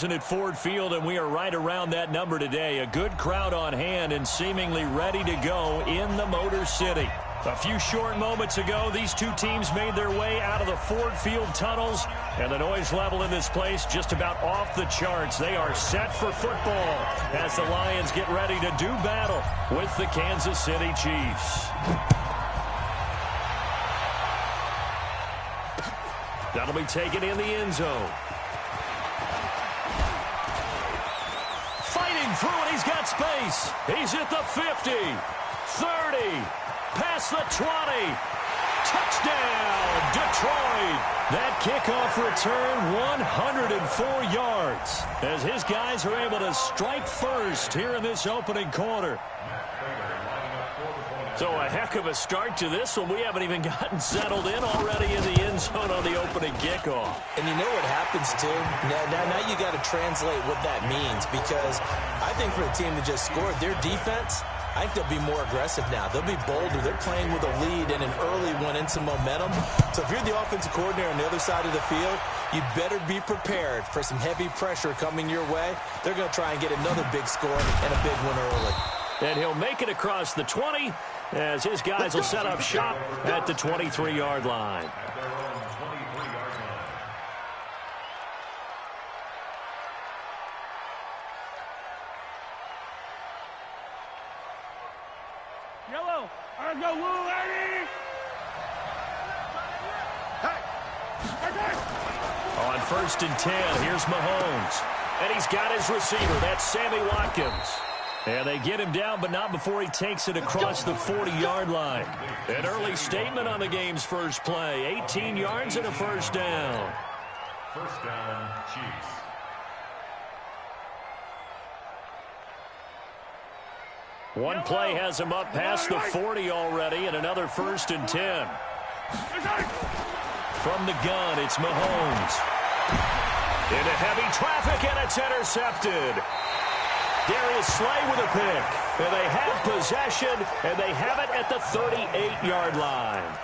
At Ford Field, and we are right around that number today. A good crowd on hand and seemingly ready to go in the Motor City. A few short moments ago, these two teams made their way out of the Ford Field tunnels, and the noise level in this place just about off the charts. They are set for football as the Lions get ready to do battle with the Kansas City Chiefs. That'll be taken in the end zone. Through and he's got space. He's at the 50, 30, past the 20. Touchdown, Detroit. That kickoff return, 104 yards, as his guys are able to strike first here in this opening quarter. So a heck of a start to this one. We haven't even gotten settled in already in the end zone on the opening kickoff. And you know what happens, too? Now you got to translate what that means, because I think for the team that just scored, their defense, I think they'll be more aggressive now. They'll be bolder. They're playing with a lead and an early one and some momentum. So if you're the offensive coordinator on the other side of the field, you better be prepared for some heavy pressure coming your way. They're going to try and get another big score and a big one early. And he'll make it across the 20 as his guys will set up shop at the 23-yard line. Yellow, I go Woo, lady. On 1st and 10, here's Mahomes. And he's got his receiver. That's Sammy Watkins. And they get him down, but not before he takes it across the 40-yard line. An early statement on the game's first play. 18 yards and a first down. First down, Chiefs. One play has him up past the 40 already, and another 1st and 10. From the gun, it's Mahomes. Into heavy traffic, and it's intercepted. Darius Slay with a pick. And they have possession, and they have it at the 38-yard line.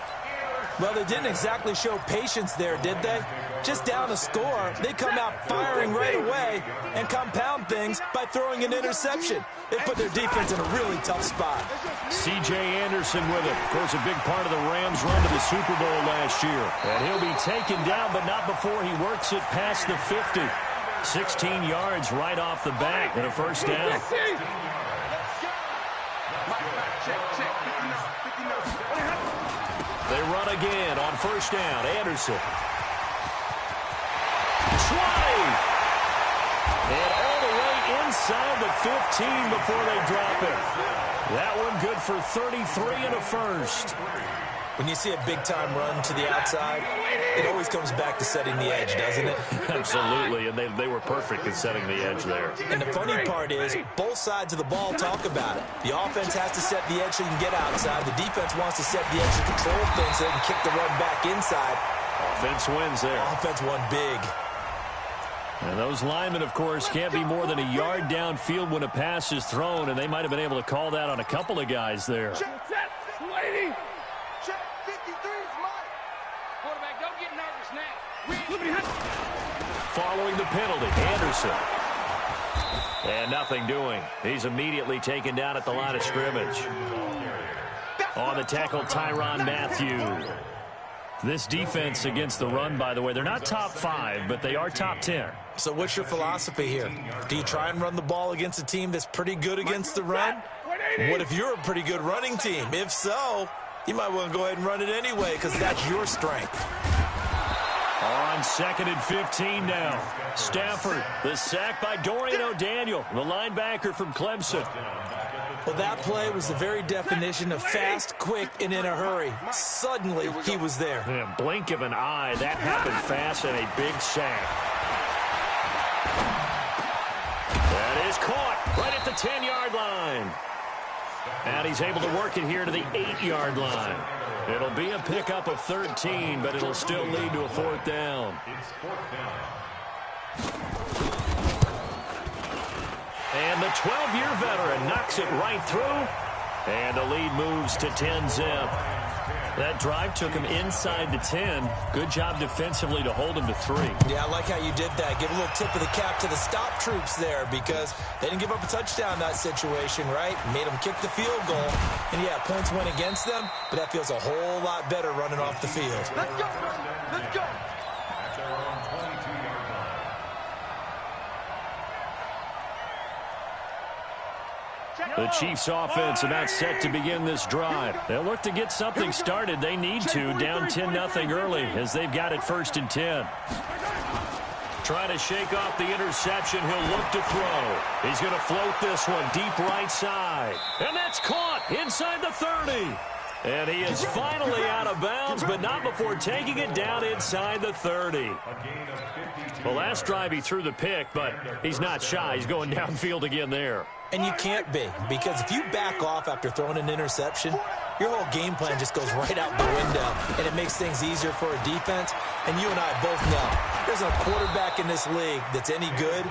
Well, they didn't exactly show patience there, did they? Just down a score, they come out firing right away and compound things by throwing an interception. They put their defense in a really tough spot. C.J. Anderson with it. Of course, a big part of the Rams' run to the Super Bowl last year. And he'll be taken down, but not before he works it past the 50. 16 yards right off the bat and a first down. They run again on first down. Anderson. 20. And all the way inside the 15 before they drop it. That one good for 33 and a first. When you see a big-time run to the outside, it always comes back to setting the edge, doesn't it? Absolutely, and they were perfect in setting the edge there. And the funny part is, both sides of the ball talk about it. The offense has to set the edge so you can get outside. The defense wants to set the edge to control things so they can kick the run back inside. Offense wins there. Offense won big. And those linemen, of course, can't be more than a yard downfield when a pass is thrown, and they might have been able to call that on a couple of guys there. Check, set, lady. Check, 53 is mine. Quarterback, don't get nervous now. Following the penalty, Anderson. And nothing doing. He's immediately taken down at the line of scrimmage. On the tackle, Tyrann Mathieu. This defense against the run, by the way, they're not top 5, but they are top 10. So what's your philosophy here? Do you try and run the ball against a team that's pretty good against the run? What if you're a pretty good running team? If so, you might want to go ahead and run it anyway because that's your strength. On 2nd and 15 now. Stafford, the sack by Dorian O'Daniel, the linebacker from Clemson. Well, that play was the very definition of fast, quick, and in a hurry. Suddenly, he was there. In a blink of an eye, that happened fast and a big sack. That is caught right at the 10-yard line. And he's able to work it here to the 8-yard line. It'll be a pickup of 13, but it'll still lead to a 4th down. And the 12-year veteran knocks it right through. And the lead moves to 10-zip. That drive took him inside the 10. Good job defensively to hold him to 3. Yeah, I like how you did that. Give a little tip of the cap to the stop troops there because they didn't give up a touchdown in that situation, right? Made them kick the field goal. And, yeah, points went against them, but that feels a whole lot better running off the field. Let's go. Let's go. At their own 22-yard line. The Chiefs offense about set to begin this drive. They'll look to get something started. They need to, down 10-0 early as they've got it 1st and 10. Trying to shake off the interception. He'll look to throw. He's going to float this one deep right side. And that's caught inside the 30. And he is finally out of bounds, but not before taking it down inside the 30. Well, last drive he threw the pick, but he's not shy. He's going downfield again there. And you can't be, because if you back off after throwing an interception, your whole game plan just goes right out the window, and it makes things easier for a defense. And you and I both know there's a quarterback in this league that's any good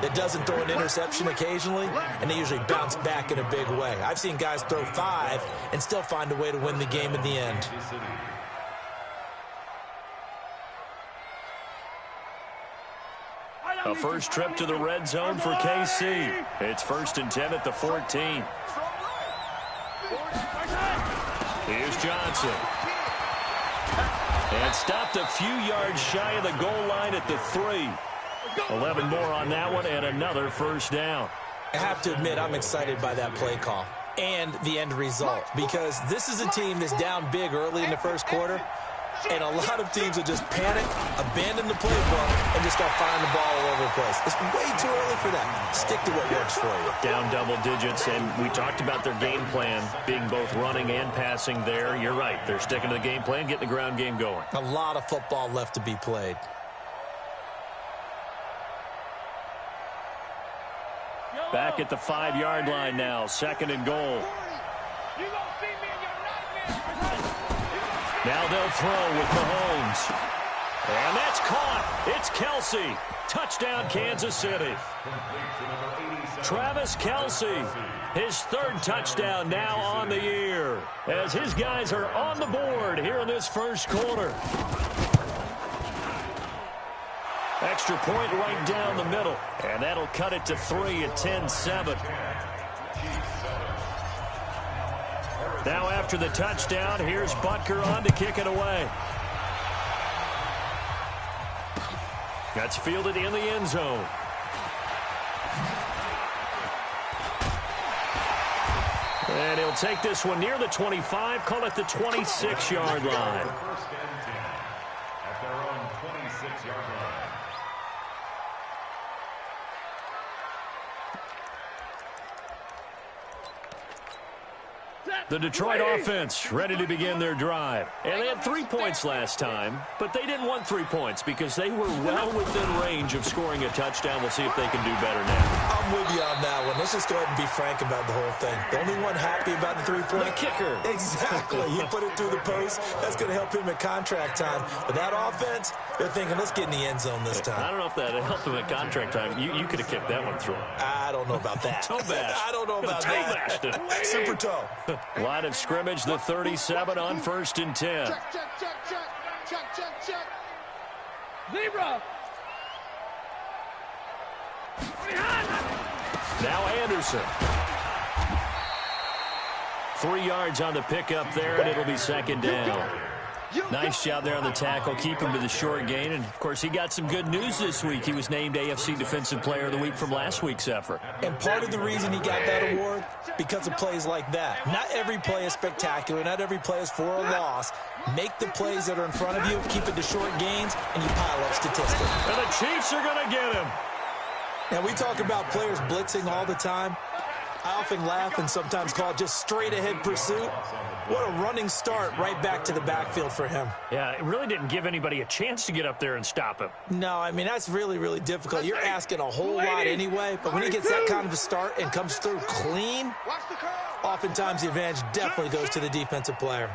that doesn't throw an interception occasionally, and they usually bounce back in a big way. I've seen guys throw 5 and still find a way to win the game in the end. A first trip to the red zone for KC. It's 1st and 10 at the 14. Here's Johnson. And stopped a few yards shy of the goal line at the 3. 11 more on that one and another first down. I have to admit, I'm excited by that play call and the end result because this is a team that's down big early in the first quarter, and a lot of teams will just panic, abandon the playbook, and just start firing the ball all over the place. It's way too early for that. Stick to what works for you. Down double digits, and we talked about their game plan being both running and passing there. You're right. They're sticking to the game plan, getting the ground game going. A lot of football left to be played. Back at the 5-yard line now, 2nd and goal. Now they'll throw with Mahomes. And that's caught. It's Kelsey. Touchdown, Kansas City. Travis Kelsey, his 3rd touchdown now on the year, as his guys are on the board here in this first quarter. Extra point right down the middle, and that'll cut it to 3 at 10-7. Now after the touchdown, here's Butker on to kick it away. That's fielded in the end zone. And he'll take this one near the 25, call it the 26-yard line. 1st and 10 at their own 26-yard line. The Detroit offense ready to begin their drive. And they had 3 points last time, but they didn't want 3 points because they were well within range of scoring a touchdown. We'll see if they can do better now. I'm with you on that one. Let's just go ahead and be frank about the whole thing. The only one happy about the 3-point? The kicker. Exactly. He put it through the post. That's going to help him at contract time. But that offense, they're thinking, let's get in the end zone this time. I don't know if that helped him at contract time. You could have kicked that one through. I don't know about that. Toe bash. I don't know about toe that. Bashed it. Super toe. Line of scrimmage, the 37 on 1st and 10. Check, check, check, check, check, check, check. Zebra. Now Anderson. 3 yards on the pickup there, and it'll be 2nd down. Nice job there on the tackle. Keep him to the short gain. And, of course, he got some good news this week. He was named AFC Defensive Player of the Week from last week's effort. And part of the reason he got that award, because of plays like that. Not every play is spectacular. Not every play is for a loss. Make the plays that are in front of you, keep it to short gains, and you pile up statistics. And the Chiefs are going to get him. And we talk about players blitzing all the time. I often laugh and sometimes call it just straight-ahead pursuit. What a running start right back to the backfield for him. Yeah, it really didn't give anybody a chance to get up there and stop him. No, I mean, that's really, really difficult. You're asking a whole lot anyway, but when he gets that kind of a start and comes through clean, oftentimes the advantage definitely goes to the defensive player.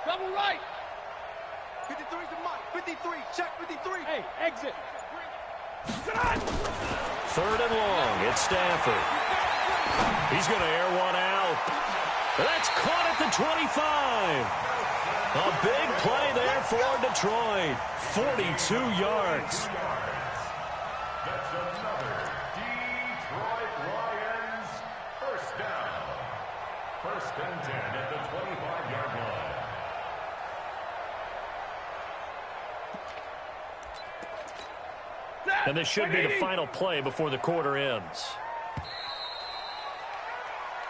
Double right. 53's the mark. 53. Check 53. Hey, exit. 3rd and long. It's Stafford. He's going to air one out. That's caught at the 25. A big play there for Detroit. 42 yards. That's another Detroit Lions first down. 1st and 10 at the 25-yard line. And this should be the final play before the quarter ends.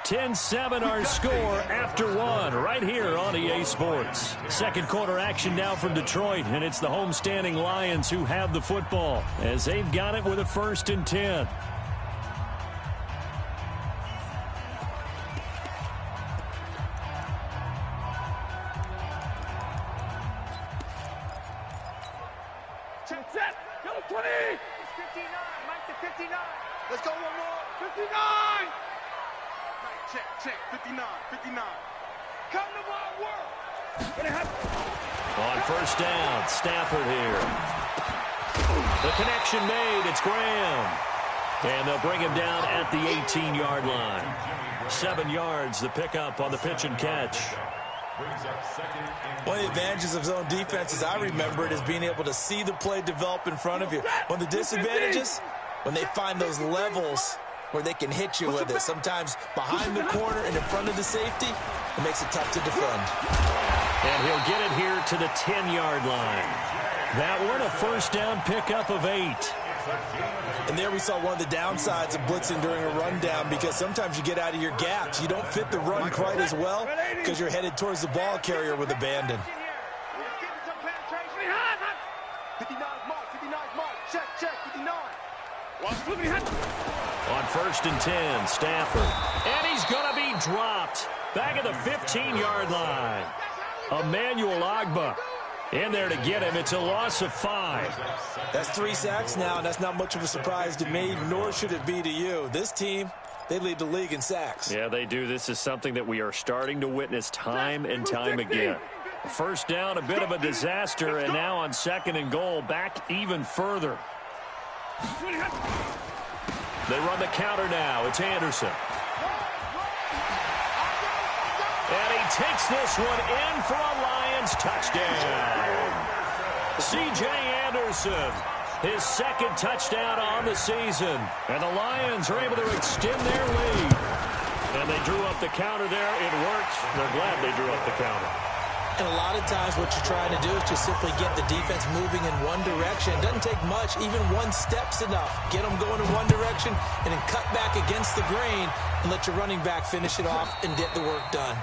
10-7 our score after 1 right here on EA Sports. Second quarter action now from Detroit, and it's the homestanding Lions who have the football as they've got it with a 1st and 10. Set. Go 20. It's 59. Mike to 59. Let's go one more. 59. Check. 59. 59. Come to my world. On 1st down, Stafford here. The connection made. It's Graham. And they'll bring him down at the 18-yard line. 7 yards, the pickup on the pitch and catch. One of the advantages of zone defense, as I remember it, is being able to see the play develop in front of you. One of the disadvantages, when they find those levels where they can hit you with it, sometimes behind the corner and in front of the safety, it makes it tough to defend. And he'll get it here to the 10-yard line. That one, a 1st down pickup of 8. And there we saw one of the downsides of blitzing during a rundown, because sometimes you get out of your gaps. You don't fit the run quite as well because you're headed towards the ball carrier with abandon. 59 mark. 59 mark. Check. 59. On 1st and 10, Stafford. And he's going to be dropped back at the 15-yard line. Emmanuel Ogbah in there to get him. It's a loss of 5. That's 3 sacks now, and that's not much of a surprise to me, nor should it be to you. This team, they lead the league in sacks. Yeah, they do. This is something that we are starting to witness time and time again. 1st down, a bit of a disaster, and now on 2nd and goal, back even further. They run the counter now. It's Anderson. And he takes this one in for a Lions touchdown. C.J. Anderson, his 2nd touchdown on the season. And the Lions are able to extend their lead. And they drew up the counter there. It worked. They're glad they drew up the counter. And a lot of times what you're trying to do is just simply get the defense moving in one direction. It doesn't take much. Even 1 step's enough. Get them going in one direction and then cut back against the grain and let your running back finish it off and get the work done.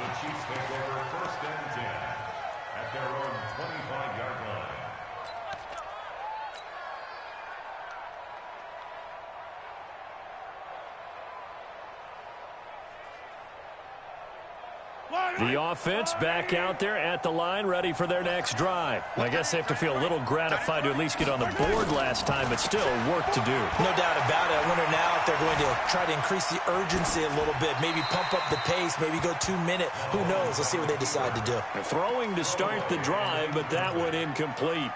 The Chiefs take over 1st and 10 at their own 25-yard line. The offense back out there at the line, ready for their next drive. I guess they have to feel a little gratified to at least get on the board last time, but still work to do. No doubt about it. I wonder now if they're going to try to increase the urgency a little bit, maybe pump up the pace, maybe go 2-minute. Who knows? Let's see what they decide to do. Throwing to start the drive, but that one incomplete.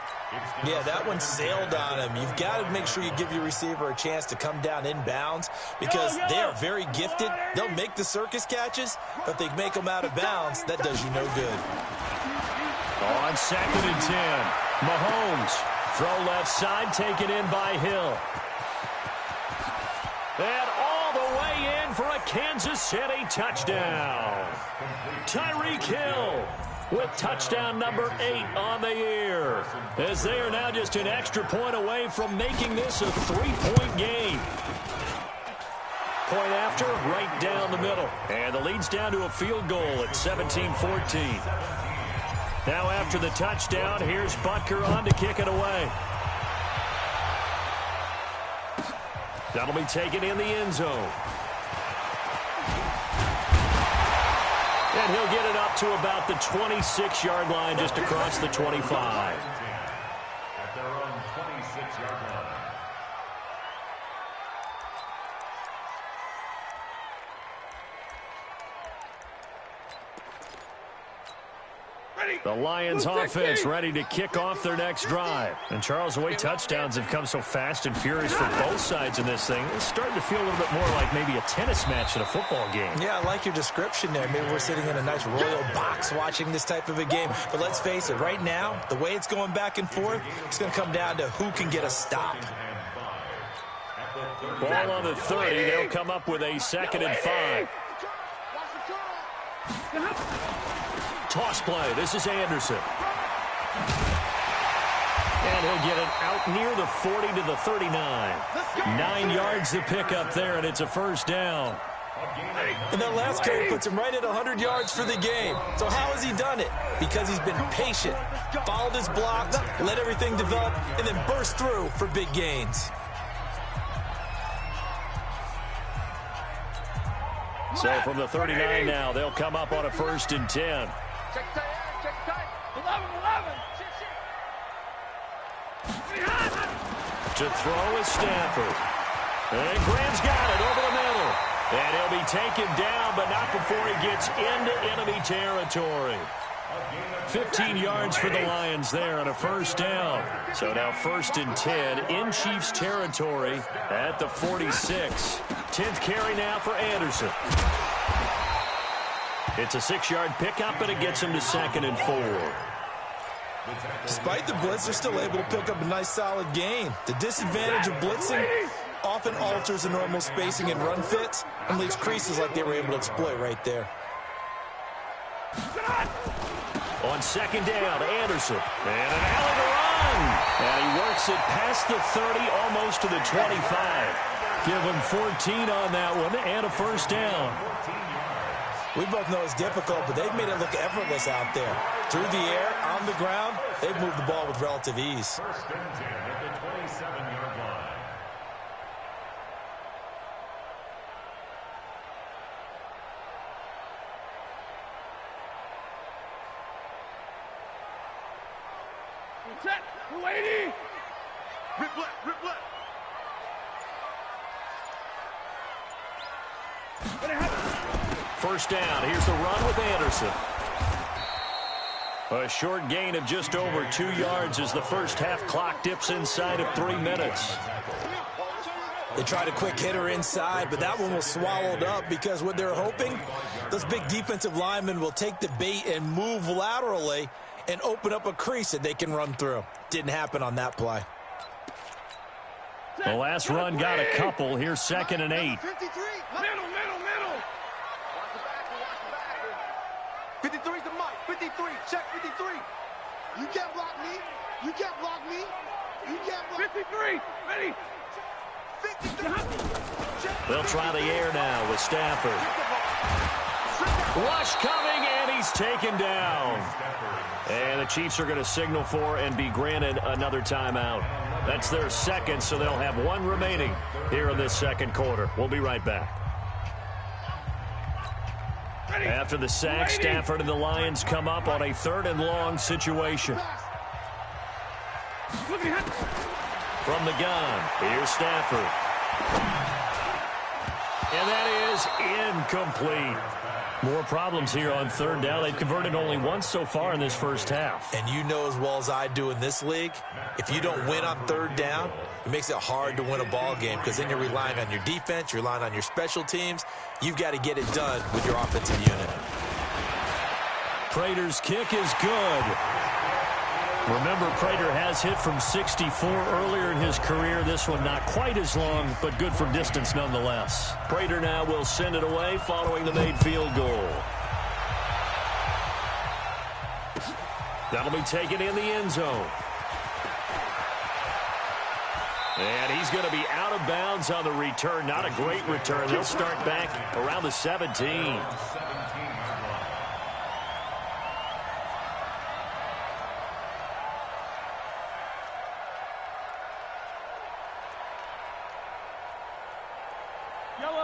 Yeah, that one sailed on him. You've got to make sure you give your receiver a chance to come down inbounds because they are very gifted. They'll make the circus catches, but if they make them out of bounds, that does you no good. On 2nd and 10, Mahomes. Throw left side, taken in by Hill. And all the way in for a Kansas City touchdown. Tyreek Hill with touchdown number 8 on the year, as they are now just an extra point away from making this a 3-point game. Point after, right down the middle. And the lead's down to a field goal at 17-14. Now after the touchdown, here's Butker on to kick it away. That'll be taken in the end zone. And he'll get it up to about the 26-yard line, just across the 25. At their own 26-yard line. The Lions offense ready to kick off their next drive. And Charles, the way touchdowns have come so fast and furious for both sides in this thing, it's starting to feel a little bit more like maybe a tennis match in a football game. Yeah, I like your description there. Maybe we're sitting in a nice royal box watching this type of a game. But let's face it, right now, the way it's going back and forth, it's going to come down to who can get a stop. Ball on the 30. They'll come up with a 2nd and 5. Toss play. This is Anderson. And he'll get it out near the 40 to the 39. 9 yards to pick up there, and it's a first down. And that last carry puts him right at 100 yards for the game. So how has he done it? Because he's been patient, followed his blocks, let everything develop, and then burst through for big gains. So from the 39 now, they'll come up on a 1st and 10. Check tight. 11. To throw is Stafford. And Graham's got it over the middle. And he'll be taken down, but not before he gets into enemy territory. 15 yards for the Lions there on a 1st down. So now 1st and 10 in Chiefs territory at the 46. 10th carry now for Anderson. It's a 6-yard pickup, and it gets him to 2nd and 4. Despite the blitz, they're still able to pick up a nice, solid gain. The disadvantage of blitzing often alters the normal spacing and run fits and leaves creases like they were able to exploit right there. On 2nd down, Anderson. And an alley to run. And he works it past the 30, almost to the 25. Give him 14 on that one and a 1st down. We both know it's difficult, but they've made it look effortless out there. Through the air, on the ground, they've moved the ball with relative ease. 1st and 10 at the 27-yard line. Set. We're waiting. Rip left. First down. Here's the run with Anderson. A short gain of just over 2 yards as the first half clock dips inside of 3 minutes. They tried a quick hitter inside, but that one was swallowed up because what they're hoping, those big defensive linemen will take the bait and move laterally and open up a crease that they can run through. Didn't happen on that play. The last run got a couple. Here's 2nd and 8. 53. Middle. Watch the back. 53's the mic. 53. Check 53. You can't block me. You can't block. 53. Ready. 53. They'll try the air now with Stafford. Rush coming, and he's taken down. And the Chiefs are going to signal for and be granted another timeout. That's their 2nd, so they'll have 1 remaining here in this 2nd quarter. We'll be right back. After the sack, Stafford and the Lions come up on a 3rd and long situation. From the gun, here's Stafford. And that is incomplete. More problems here on 3rd down. They've converted only once so far in this first half. And you know as well as I do in this league, if you don't win on 3rd down, it makes it hard to win a ball game because then you're relying on your defense, you're relying on your special teams. You've got to get it done with your offensive unit. Prater's kick is good. Remember, Prater has hit from 64 earlier in his career. This one not quite as long, but good from distance nonetheless. Prater now will send it away following the made field goal. That'll be taken in the end zone. And he's going to be out of bounds on the return. Not a great return. They'll start back around the 17.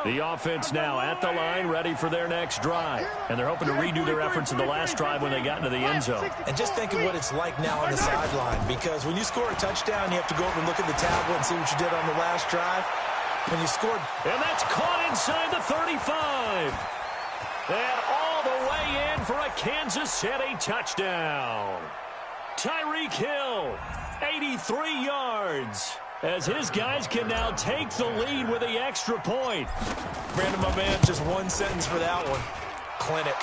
The offense now at the line, ready for their next drive. And they're hoping to redo their efforts in the last drive when they got into the end zone. And just think of what it's like now on the sideline, because when you score a touchdown, you have to go over and look at the tablet and see what you did on the last drive. When you scored... And that's caught inside the 35. And all the way in for a Kansas City touchdown. Tyreek Hill, 83 yards, as his guys can now take the lead with the extra point. Brandon, my man, just one sentence for that one. Clinic.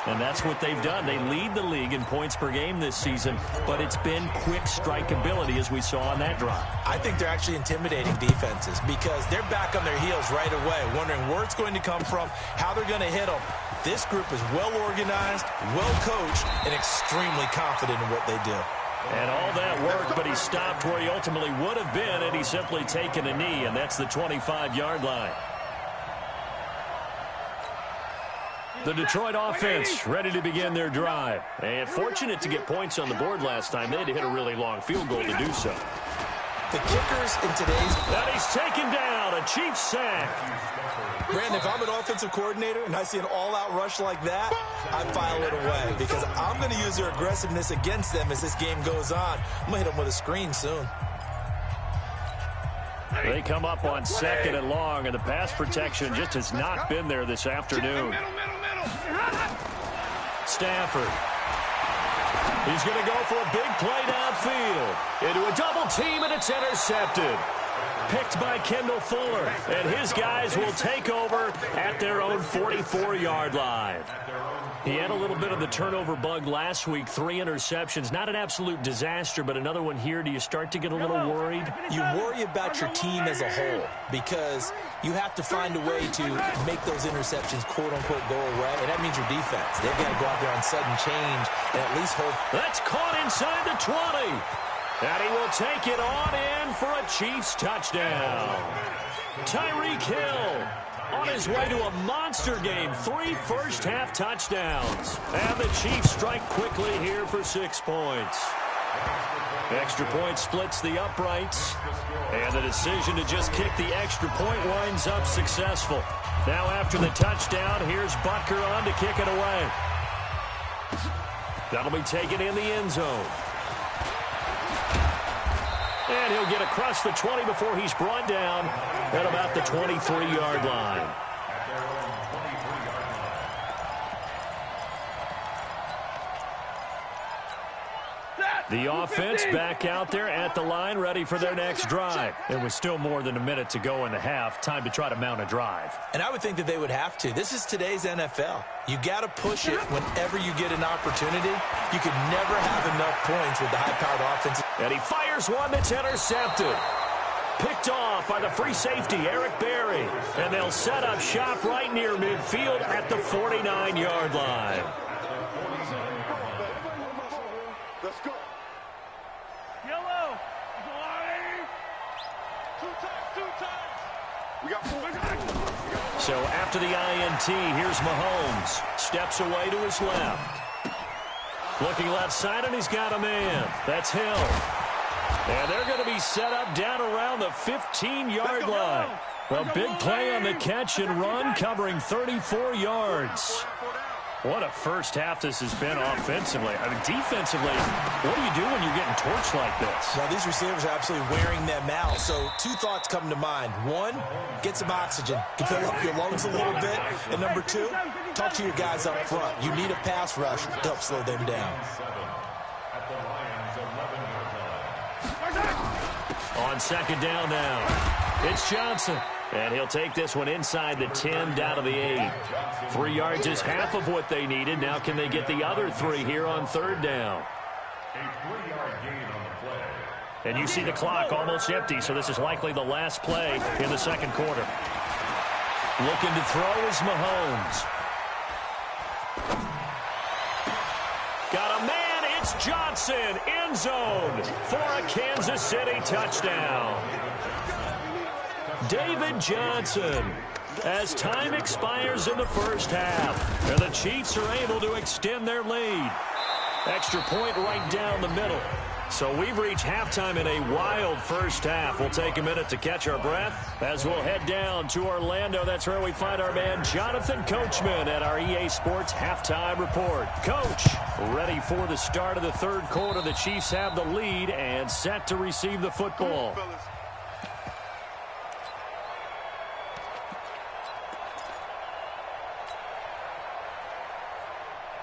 And that's what they've done. They lead the league in points per game this season, but it's been quick strikeability as we saw on that drive. I think they're actually intimidating defenses because they're back on their heels right away, wondering where it's going to come from, how they're going to hit them. This group is well organized, well coached, and extremely confident in what they do. And all that work, but he stopped where he ultimately would have been had he simply taken a knee, and that's the 25-yard line. The Detroit offense ready to begin their drive. And fortunate to get points on the board last time. They had to hit a really long field goal to do so. The kickers in today's... And he's taken down, a Chiefs sack. Brandon, if I'm an offensive coordinator and I see an all-out rush like that, I file it away because I'm going to use their aggressiveness against them as this game goes on. I'm going to hit them with a screen soon. They come up on 2nd and long, and the pass protection just has not been there this afternoon. Stafford. He's going to go for a big play downfield. Into a double team, and it's intercepted. Picked by Kendall Fuller, and his guys will take over at their own 44-yard line. He had a little bit of the turnover bug last week, 3 interceptions. Not an absolute disaster, but another one here. Do you start to get a little worried? You worry about your team as a whole because you have to find a way to make those interceptions, quote-unquote, go away, and that means your defense. They've got to go out there on sudden change and at least hold. That's caught inside the 20. And he will take it on in for a Chiefs touchdown. Tyreek Hill on his way to a monster game. 3 first-half touchdowns. And the Chiefs strike quickly here for 6 points. Extra point splits the uprights. And the decision to just kick the extra point winds up successful. Now after the touchdown, here's Butker on to kick it away. That'll be taken in the end zone. And he'll get across the 20 before he's brought down at about the 23-yard line. The offense back out there at the line, ready for their next drive. There was still more than a minute to go in the half. Time to try to mount a drive. And I would think that they would have to. This is today's NFL. You got to push it whenever you get an opportunity. You can never have enough points with the high-powered offense. And he fires one that's intercepted. Picked off by the free safety, Eric Berry. And they'll set up shop right near midfield at the 49-yard line. Let's go. Yellow. Two times. We got 4. So after the INT, here's Mahomes. Steps away to his left. Looking left side, and he's got a man. That's Hill. And they're going to be set up down around the 15-yard line. Well, big play on the catch and run, covering 34 yards. What a first half this has been offensively. I mean, defensively, what do you do when you're getting torched like this? Well, these receivers are absolutely wearing them out. So 2 thoughts come to mind. 1, get some oxygen. You fill up your lungs a little bit. And number 2, talk to your guys up front. You need a pass rush to help slow them down. On second down now, it's Johnson. And he'll take this one inside the 10, down to the 8. 3 yards is half of what they needed. Now can they get the other 3 here on third down? A 3-yard gain on the play. And you see the clock almost empty, so this is likely the last play in the second quarter. Looking to throw is Mahomes. Got a man, it's Johnson, end zone for a Kansas City touchdown. David Johnson, as time expires in the first half, and the Chiefs are able to extend their lead. Extra point right down the middle. So we've reached halftime in a wild first half. We'll take a minute to catch our breath as we'll head down to Orlando. That's where we find our man Jonathan Coachman at our EA Sports Halftime Report. Coach, ready for the start of the third quarter. The Chiefs have the lead and set to receive the football.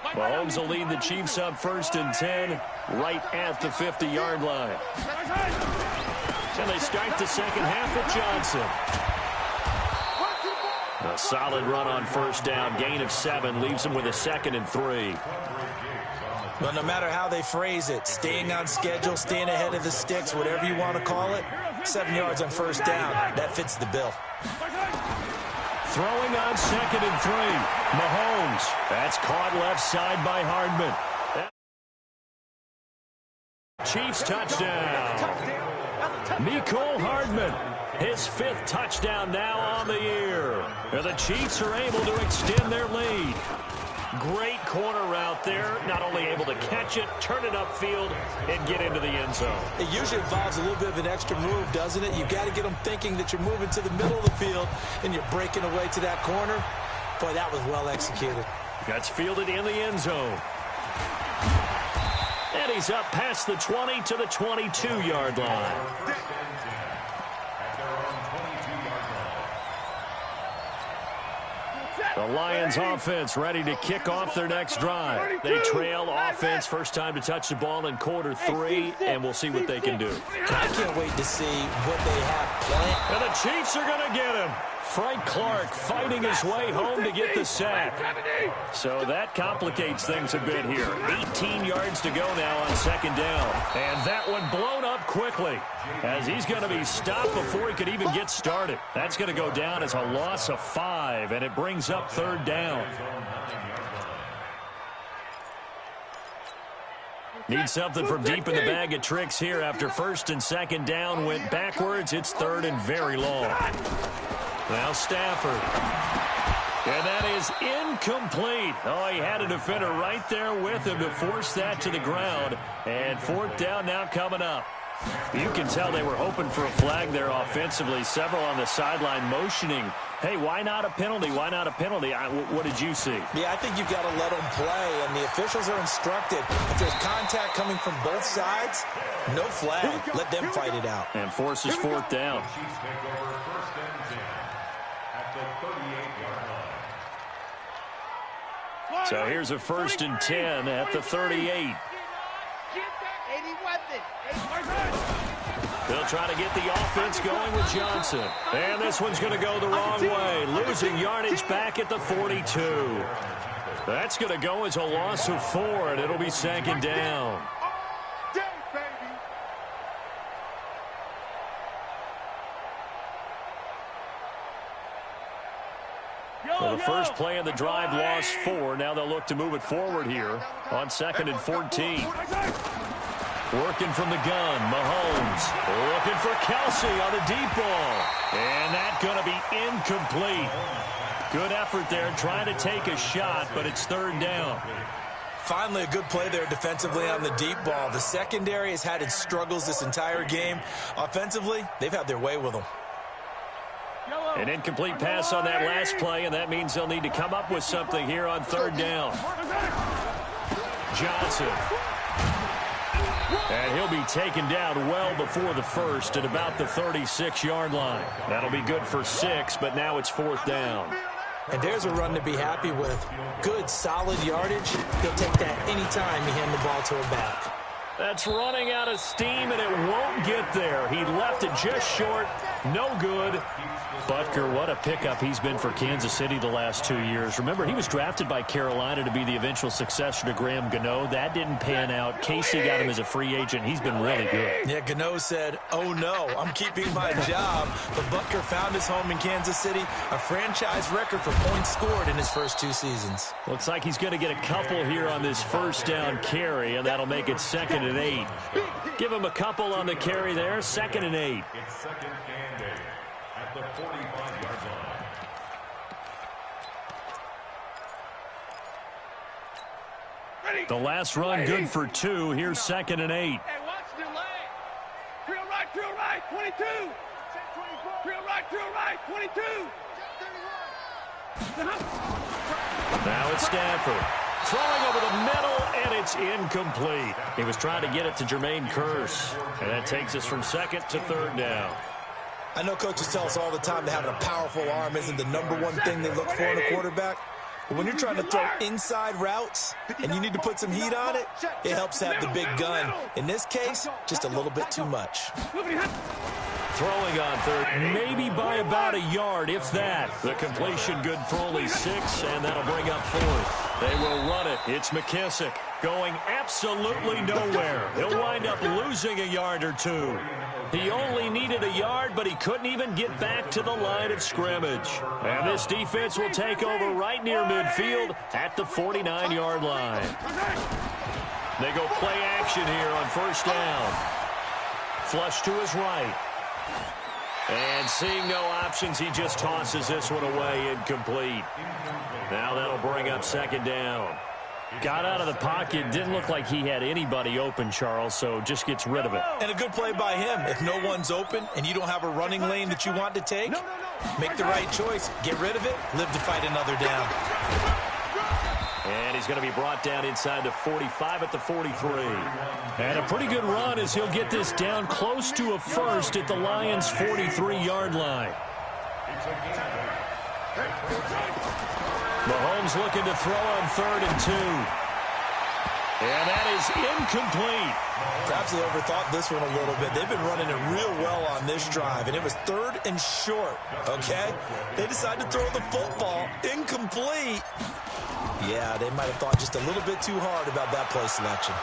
Mahomes will lead the Chiefs up 1st and 10 right at the 50-yard line. And they start the second half with Johnson. A solid run on 1st down. Gain of 7 leaves them with a 2nd and 3. Well, no matter how they phrase it, staying on schedule, staying ahead of the sticks, whatever you want to call it, 7 yards on 1st down, that fits the bill. Throwing on 2nd and 3. Mahomes. That's caught left side by Hardman. Chiefs touchdown. Mecole Hardman. His 5th touchdown now on the year. And the Chiefs are able to extend their lead. Great corner route there. Not only able to catch it, turn it upfield, and get into the end zone. It usually involves a little bit of an extra move, doesn't it? You've got to get them thinking that you're moving to the middle of the field and you're breaking away to that corner. Boy, that was well executed. That's fielded in the end zone. And he's up past the 20 to the 22-yard line. The Lions offense ready to kick off their next drive. They trail offense, first time to touch the ball in quarter 3, and we'll see what they can do. I can't wait to see what they have planned. And the Chiefs are going to get him. Frank Clark fighting his way home to get the sack. So that complicates things a bit here. 18 yards to go now on 2nd down. And that one blown up quickly as he's going to be stopped before he could even get started. That's going to go down as a loss of 5, and it brings up 3rd down. Need something from deep in the bag of tricks here after 1st and 2nd down went backwards. It's 3rd and very long. Now Stafford. And that is incomplete. Oh, he had a defender right there with him to force that to the ground. And 4th down now coming up. You can tell they were hoping for a flag there offensively. Several on the sideline motioning. Hey, why not a penalty? Why not a penalty? What did you see? Yeah, I think you've got to let them play, and the officials are instructed. If there's contact coming from both sides, no flag. Let them fight it out. And forces 4th down. So here's a 1st and 10 at the 38. They'll try to get the offense going with Johnson. And this one's going to go the wrong way. Losing yardage back at the 42. That's going to go as a loss of 4, and it'll be 2nd down. Well, the first play of the drive lost 4. Now they'll look to move it forward here on 2nd and 14. Working from the gun, Mahomes. Looking for Kelsey on the deep ball. And that's going to be incomplete. Good effort there, trying to take a shot, but it's 3rd down. Finally, a good play there defensively on the deep ball. The secondary has had its struggles this entire game. Offensively, they've had their way with them. An incomplete pass on that last play, and that means they'll need to come up with something here on 3rd down. Johnson. And he'll be taken down well before the 1st at about the 36-yard line. That'll be good for 6, but now it's 4th down. And there's a run to be happy with. Good, solid yardage. He'll take that anytime you hand the ball to him back. That's running out of steam, and it won't get there. He left it just short. No good. Butker, what a pickup he's been for Kansas City the last 2 years. Remember, he was drafted by Carolina to be the eventual successor to Graham Gano. That didn't pan out. Casey got him as a free agent. He's been really good. Yeah, Gano said, oh no, I'm keeping my job. But Butker found his home in Kansas City, a franchise record for points scored in his first 2 seasons. Looks like he's going to get a couple here on this 1st down carry, and that'll make it 2nd and 8. Give him a couple on the carry there, 2nd and 8. It's 2nd and 8 at the 45-yard line. The last run good for 2. Here's 2nd and 8. Hey, watch the lane. Drill right, 22. Drill right, 22. Now it's Stafford. Throwing over the middle, and it's incomplete. He was trying to get it to Jermaine Kearse. And that takes us from 2nd to 3rd down. I know coaches tell us all the time that having a powerful arm isn't the #1 thing they look for in a quarterback. When you're trying to throw inside routes and you need to put some heat on it, it helps have the big gun. In this case, just a little bit too much. Throwing on third, maybe by about a yard, if that. The completion good for only 6, and that'll bring up 4th. They will run it. It's McKissick going absolutely nowhere. He'll wind up losing a yard or 2. He only needed a yard, but he couldn't even get back to the line of scrimmage. And this defense will take over right near midfield at the 49-yard line. They go play action here on first down. Flush to his right. And seeing no options, he just tosses this one away, incomplete. Now that'll bring up second down. Got out of the pocket, didn't look like he had anybody open, Charles, so just gets rid of it. And a good play by him. If no one's open and you don't have a running lane that you want to take, make the right choice. Get rid of it, live to fight another down. And he's going to be brought down inside the 45 at the 43. And a pretty good run as he'll get this down close to a first at the Lions' 43-yard line. Mahomes looking to throw on 3rd and 2. And that is incomplete. Perhaps they overthought this one a little bit. They've been running it real well on this drive, and it was 3rd and short, okay? They decided to throw the football incomplete. Yeah, they might have thought just a little bit too hard about that play selection.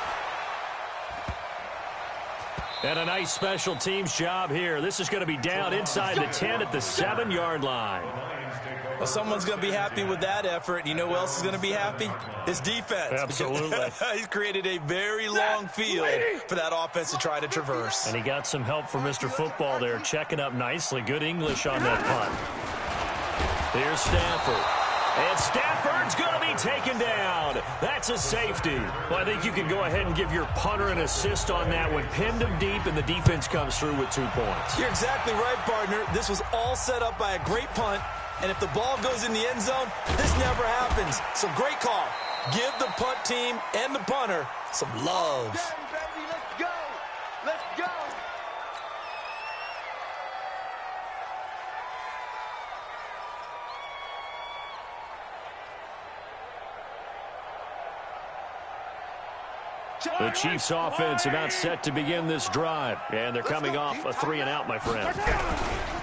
And a nice special teams job here. This is going to be down inside the 10 at the 7-yard line. Well, someone's going to be happy with that effort. You know who else is going to be happy? His defense. Absolutely. He's created a very long field for that offense to try to traverse. And he got some help from Mr. Football there, checking up nicely. Good English on that punt. Here's Stafford. And Stafford's going to be taken down. That's a safety. Well, I think you can go ahead and give your punter an assist on that one. Pinned him deep, and the defense comes through with 2 points. You're exactly right, partner. This was all set up by a great punt. And if the ball goes in the end zone, this never happens. So great call. Give the punt team and the punter some love. Baby, let's go. Let's go. The Chiefs offense about set to begin this drive. And they're coming off a 3-and-out, my friend. I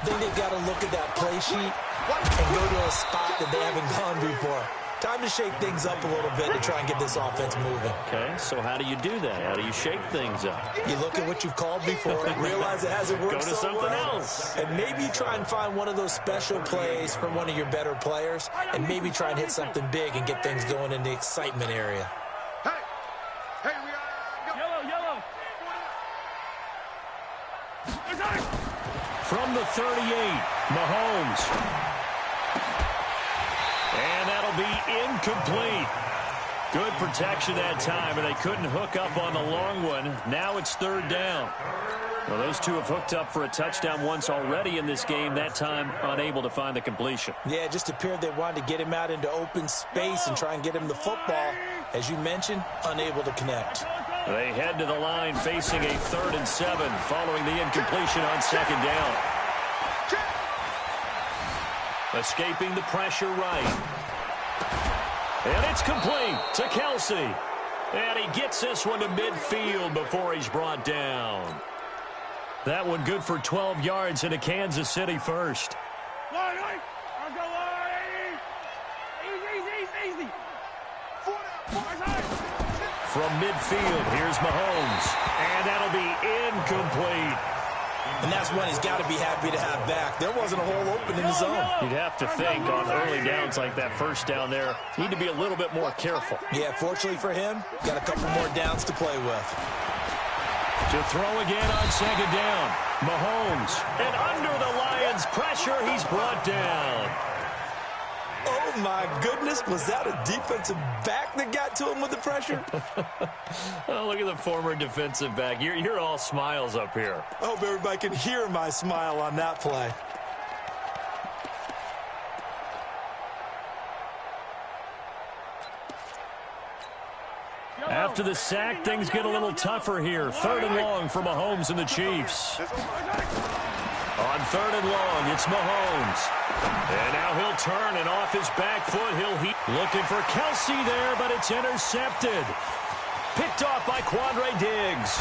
think they've got to look at that play sheet and go to a spot that they haven't gone before. Time to shake things up a little bit to try and get this offense moving. Okay, so how do you do that? How do you shake things up? You look at what you've called before, realize it hasn't worked Go to something else. and maybe try and find one of those special plays from one of your better players, and maybe try and hit something big and get things going in the excitement area. Hey, we are. Yellow. From the 38, Mahomes. And that'll be incomplete. Good protection that time, and they couldn't hook up on the long one. Now it's 3rd down. Well, those two have hooked up for a touchdown once already in this game, that time unable to find the completion. Yeah, it just appeared they wanted to get him out into open space and try and get him the football. As you mentioned, unable to connect. They head to the line facing a 3rd and 7 following the incompletion on 2nd down. Escaping the pressure right. And it's complete to Kelsey. And he gets this one to midfield before he's brought down. That one good for 12 yards into Kansas City first. Easy. From midfield, here's Mahomes. And that'll be incomplete. And that's one he's got to be happy to have back. There wasn't a hole open in the zone. You'd have to think on early downs like that first down there, need to be a little bit more careful. Yeah, fortunately for him, got a couple more downs to play with. To throw again on 2nd down, Mahomes. And under the Lions' pressure, he's brought down. Oh, my goodness. Was that a defensive back that got to him with the pressure? Oh, look at the former defensive back. You're all smiles up here. I hope everybody can hear my smile on that play. After the sack, things get a little tougher here. 3rd and long for Mahomes and the Chiefs. On 3rd and long, it's Mahomes. And now he'll turn, and off his back foot, looking for Kelsey there, but it's intercepted. Picked off by Quandre Diggs.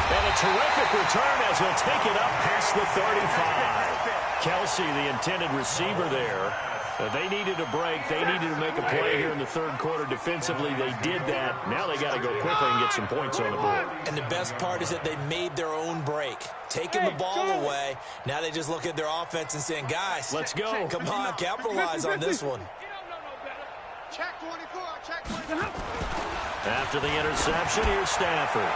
And a terrific return as he'll take it up past the 35. Kelsey, the intended receiver there. They needed a break. They needed to make a play here in the 3rd quarter defensively. They did that. Now they got to go quickly and get some points on the board. And the best part is that they made their own break, taking the ball away. Now they just look at their offense and saying, guys, let's go. Come on, capitalize on this one. Check 24, check 24. After the interception, here's Stafford.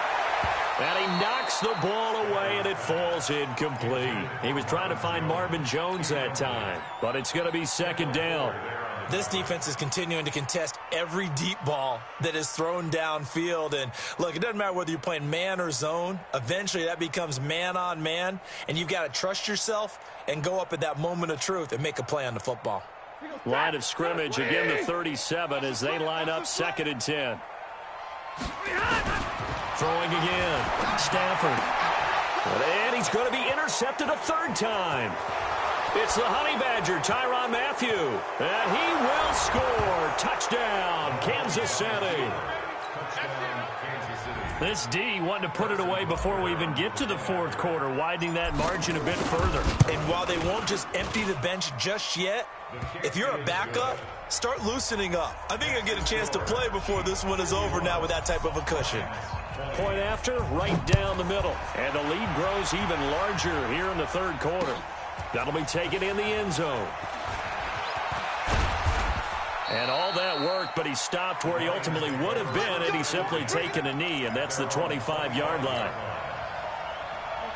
And he knocks the ball away, and it falls incomplete. He was trying to find Marvin Jones that time, but it's going to be 2nd down. This defense is continuing to contest every deep ball that is thrown downfield. And, look, it doesn't matter whether you're playing man or zone. Eventually, that becomes man-on-man, and you've got to trust yourself and go up at that moment of truth and make a play on the football. Line of scrimmage, again the 37 as they line up 2nd and 10. Throwing again. Stafford. And he's going to be intercepted a 3rd time. It's the Honey Badger, Tyrann Mathieu. And he will score. Touchdown, Kansas City. This D wanting to put it away before we even get to the 4th quarter, widening that margin a bit further. And while they won't just empty the bench just yet, if you're a backup, start loosening up. I think I'll get a chance to play before this one is over now with that type of a cushion. Point after, right down the middle. And the lead grows even larger here in the 3rd quarter. That'll be taken in the end zone. And all that work, but he stopped where he ultimately would have been had he simply taken a knee, and that's the 25-yard line.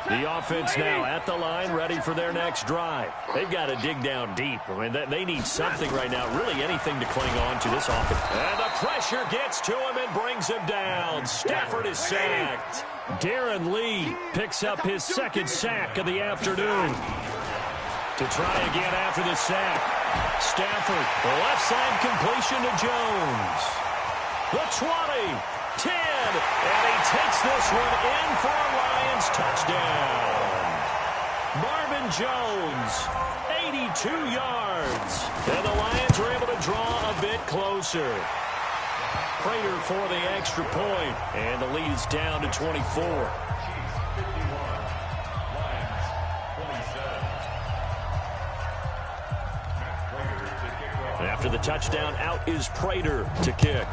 The offense now at the line, ready for their next drive. They've got to dig down deep. I mean, they need something right now, really anything to cling on to this offense. And the pressure gets to him and brings him down. Stafford is sacked. Darren Lee picks up his 2nd sack of the afternoon. To try again after the sack. Stafford, left side completion to Jones. The 20, 10, and he takes this one in for a Lions touchdown. Marvin Jones, 82 yards. And the Lions are able to draw a bit closer. Prater for the extra point, and the lead is down to 24. After the touchdown, out is Prater to kick.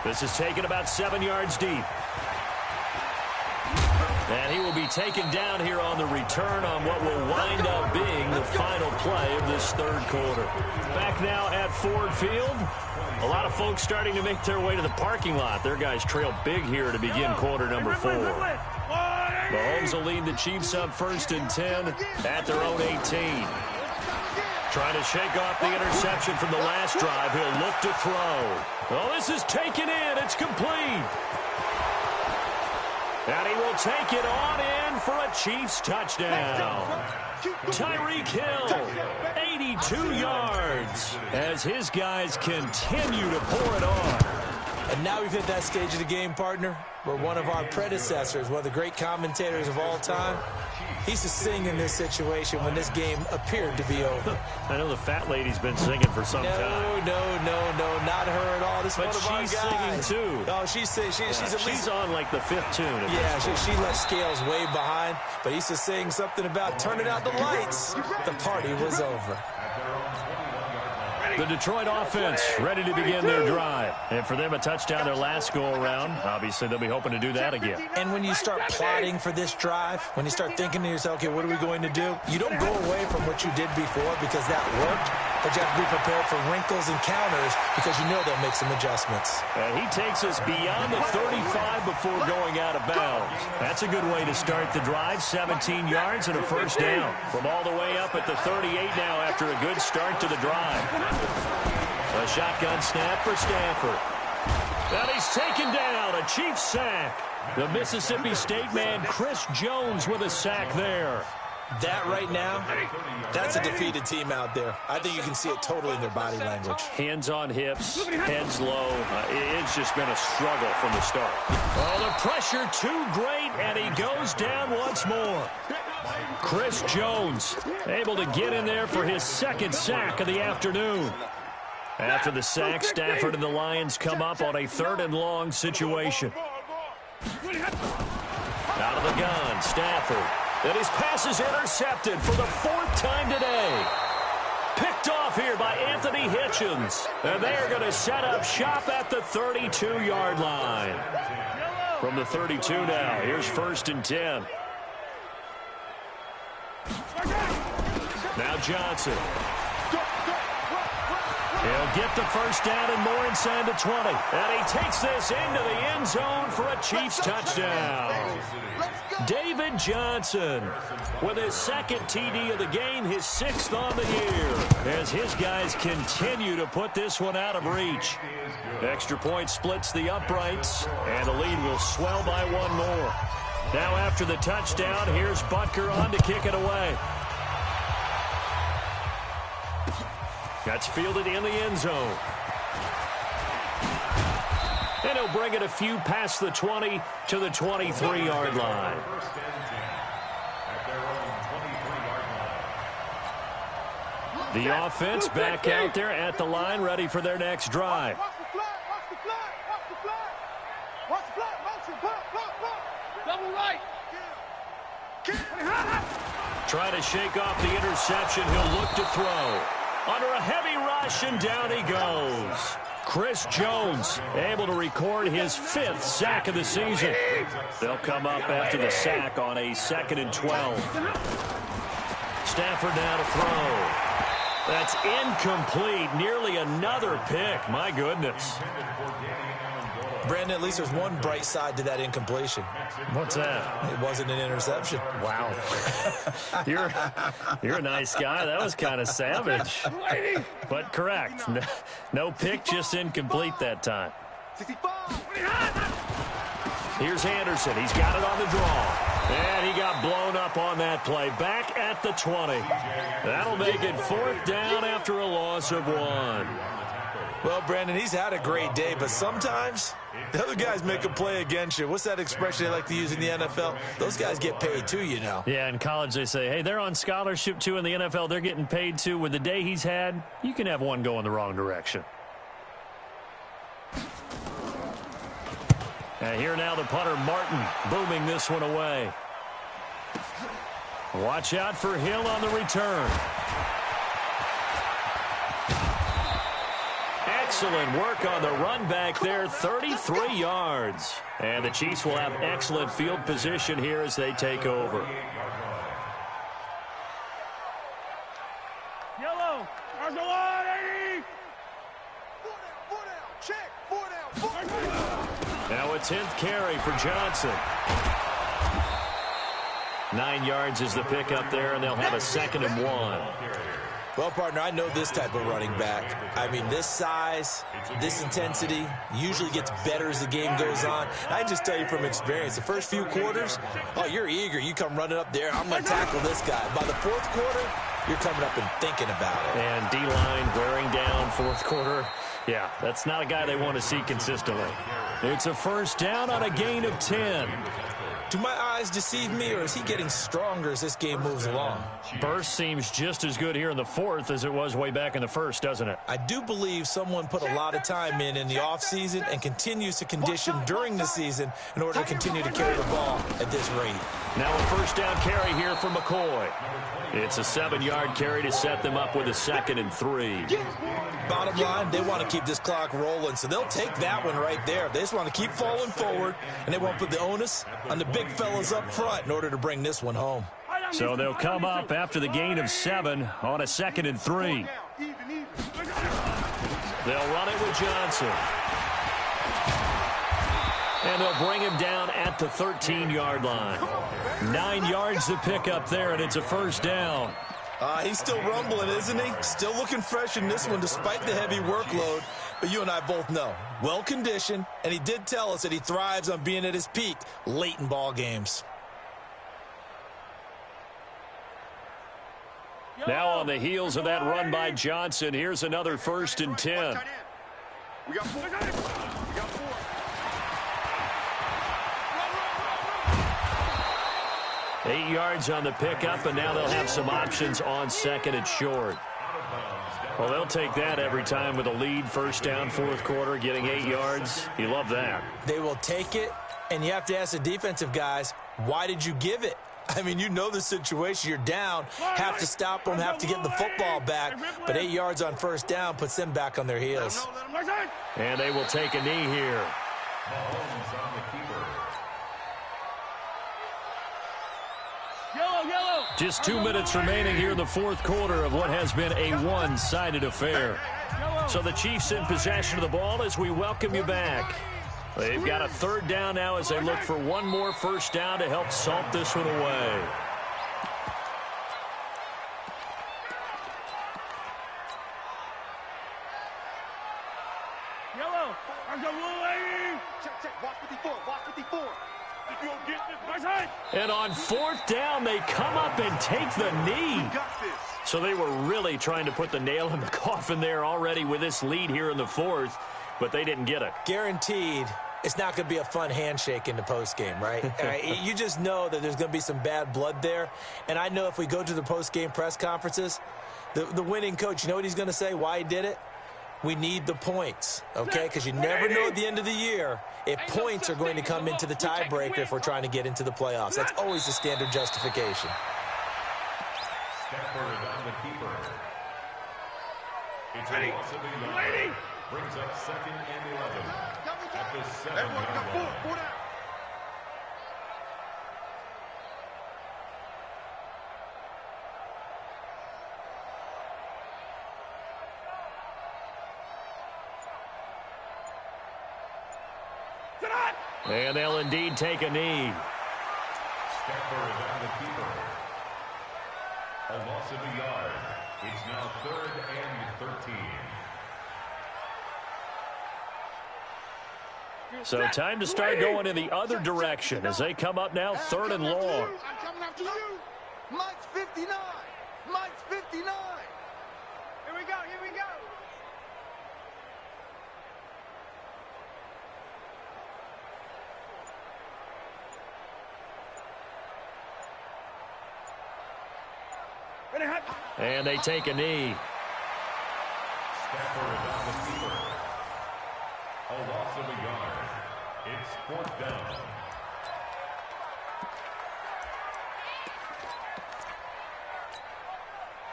This is taken about 7 yards deep. And he will be taken down here on the return on what will wind up being the final play of this 3rd quarter. Back now at Ford Field. A lot of folks starting to make their way to the parking lot. Their guys trail big here to begin quarter number 4. Mahomes will lead the Chiefs up 1st and 10 at their own 18. Trying to shake off the interception from the last drive. He'll look to throw. Oh, this is taken in. It's complete. And he will take it on in for a Chiefs touchdown. Tyreek Hill, 82 yards, as his guys continue to pour it on. And now we've hit that stage of the game, partner, where one of our predecessors, one of the great commentators of all time, he used to sing in this situation when this game appeared to be over. I know the fat lady's been singing for some time. No, not her at all. This but she's singing too. Oh, she's on like the 5th tune. Yeah, she left Scales way behind, but he used to sing something about turning out the lights. The party was over. The Detroit offense ready to begin their drive. And for them, a touchdown their last go-around. Obviously, they'll be hoping to do that again. And when you start plotting for this drive, when you start thinking to yourself, okay, what are we going to do? You don't go away from what you did before because that worked, but you have to be prepared for wrinkles and counters because you know they'll make some adjustments. And he takes us beyond the 35 before going out of bounds. That's a good way to start the drive. 17 yards and a 1st down. From all the way up at the 38 now after a good start to the drive. A shotgun snap for Stafford. And he's taken down. A Chiefs sack. The Mississippi State man, Chris Jones, with a sack there. That right now, that's a defeated team out there. I think you can see it totally in their body language. Hands on hips, heads low. It's just been a struggle from the start. Oh, the pressure too great, and he goes down once more. Chris Jones able to get in there for his second sack of the afternoon. After the sack, Stafford and the Lions come up on a 3rd and long situation. Out of the gun, Stafford. And his pass is intercepted for the 4th time today. Picked off here by Anthony Hitchens. And they are going to set up shop at the 32-yard line. From the 32 now, here's 1st and 10. Now Johnson. He'll get the first down and more inside the 20. And he takes this into the end zone for a Chiefs touchdown. David Johnson with his 2nd TD of the game, his 6th on the year, as his guys continue to put this one out of reach. Extra point splits the uprights, and the lead will swell by 1 more. Now after the touchdown, here's Butker on to kick it away. That's fielded in the end zone. And he'll bring it a few past the 20 to the 23-yard line. The offense back out there at the line, ready for their next drive. Watch the flat, watch the flat, watch the flat. Watch the flat, motion, block. Double right. Trying to shake off the interception. He'll look to throw. Under a heavy rush, and down he goes. Chris Jones able to record his 5th sack of the season. They'll come up after the sack on a 2nd and 12. Stafford now to throw. That's incomplete. Nearly another pick. My goodness. Brandon, at least there's one bright side to that incompletion. What's that? It wasn't an interception. Wow. You're a nice guy. That was kind of savage. But correct. No pick, just incomplete that time. Here's Anderson. He's got it on the draw. And he got blown up on that play. Back at the 20. That'll make it 4th down after a loss of 1. Well, Brandon, he's had a great day, but sometimes the other guys make a play against you. What's that expression they like to use in the NFL? Those guys get paid too, you know. Yeah, in college they say, hey, they're on scholarship too. In the NFL, they're getting paid too. With the day he's had, you can have one go in the wrong direction. And here now the punter, Martin, booming this one away. Watch out for Hill on the return. Excellent work on the run back there, 33 yards. And the Chiefs will have excellent field position here as they take over. Yellow, there's the line, 80. 4 down, check, 4 down. Now a 10th carry for Johnson. 9 yards is the pickup there, and they'll have a 2nd and 1. Well, partner, I know this type of running back. I mean, this size, this intensity usually gets better as the game goes on. And I just tell you from experience, the first few quarters, oh, you're eager. You come running up there, I'm going to tackle this guy. By the 4th quarter, you're coming up and thinking about it. And D-line wearing down 4th quarter. Yeah, that's not a guy they want to see consistently. It's a 1st down on a gain of 10. Do my eyes deceive me, or is he getting stronger as this game moves along? Burst seems just as good here in the 4th as it was way back in the 1st, doesn't it? I do believe someone put a lot of time in the offseason and continues to condition during the season in order to continue to carry the ball at this rate. Now a 1st down carry here for McCoy. It's a 7-yard carry to set them up with a 2nd and 3. Bottom line, they want to keep this clock rolling, so they'll take that one right there. They just want to keep falling forward, and they won't put the onus on the big fellas up front in order to bring this one home. So they'll come up after the gain of 7 on a 2nd and 3. They'll run it with Johnson. And they'll bring him down at the 13-yard line. 9 yards to pick up there, and it's a 1st down. He's still rumbling, isn't he? Still looking fresh in this one despite the heavy workload. But you and I both know, well-conditioned, and he did tell us that he thrives on being at his peak late in ball games. Now on the heels of that run by Johnson, here's another 1st and 10. We got 4. We got 4. 8 yards on the pickup, and now they'll have some options on 2nd and short. Well, they'll take that every time with a lead, 1st down, 4th quarter, getting 8 yards. You love that. They will take it, and you have to ask the defensive guys, why did you give it? I mean, you know the situation. You're down, have to stop them, have to get the football back. But 8 yards on 1st down puts them back on their heels. And they will take a knee here. Just 2 minutes remaining here in the 4th quarter of what has been a one-sided affair. So the Chiefs in possession of the ball as we welcome you back. They've got a 3rd down now as they look for one more 1st down to help salt this one away. Yellow. Check. Watch 54. Watch 54. If you don't get this, my side. And on 4th down, they come up and take the knee. Got this. So they were really trying to put the nail in the coffin there already with this lead here in the 4th, but they didn't get it. Guaranteed it's not going to be a fun handshake in the postgame, right? You just know that there's going to be some bad blood there. And I know if we go to the postgame press conferences, the winning coach, you know what he's going to say, why he did it? We need the points, okay? Because you never know at the end of the year if points are going to come into the tiebreaker if we're trying to get into the playoffs. That's always the standard justification. Stafford on the keeper. It's a loss of a yard. Brings up 2nd and 11 at the 7-yard line. 4 down. And they'll indeed take a knee. Stafford on the keeper. A loss of a yard. It's now 3rd and 13. So time to start going in the other direction as they come up now 3rd and long. I'm coming after you. Mike's 59. Mike's 59. Here we go. And they take a knee. Stafford on the keeper. A loss of a yard. It's 4th down.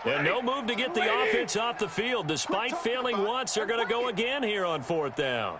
And no move to get the offense off the field. Despite failing once, they're going to go again here on 4th down.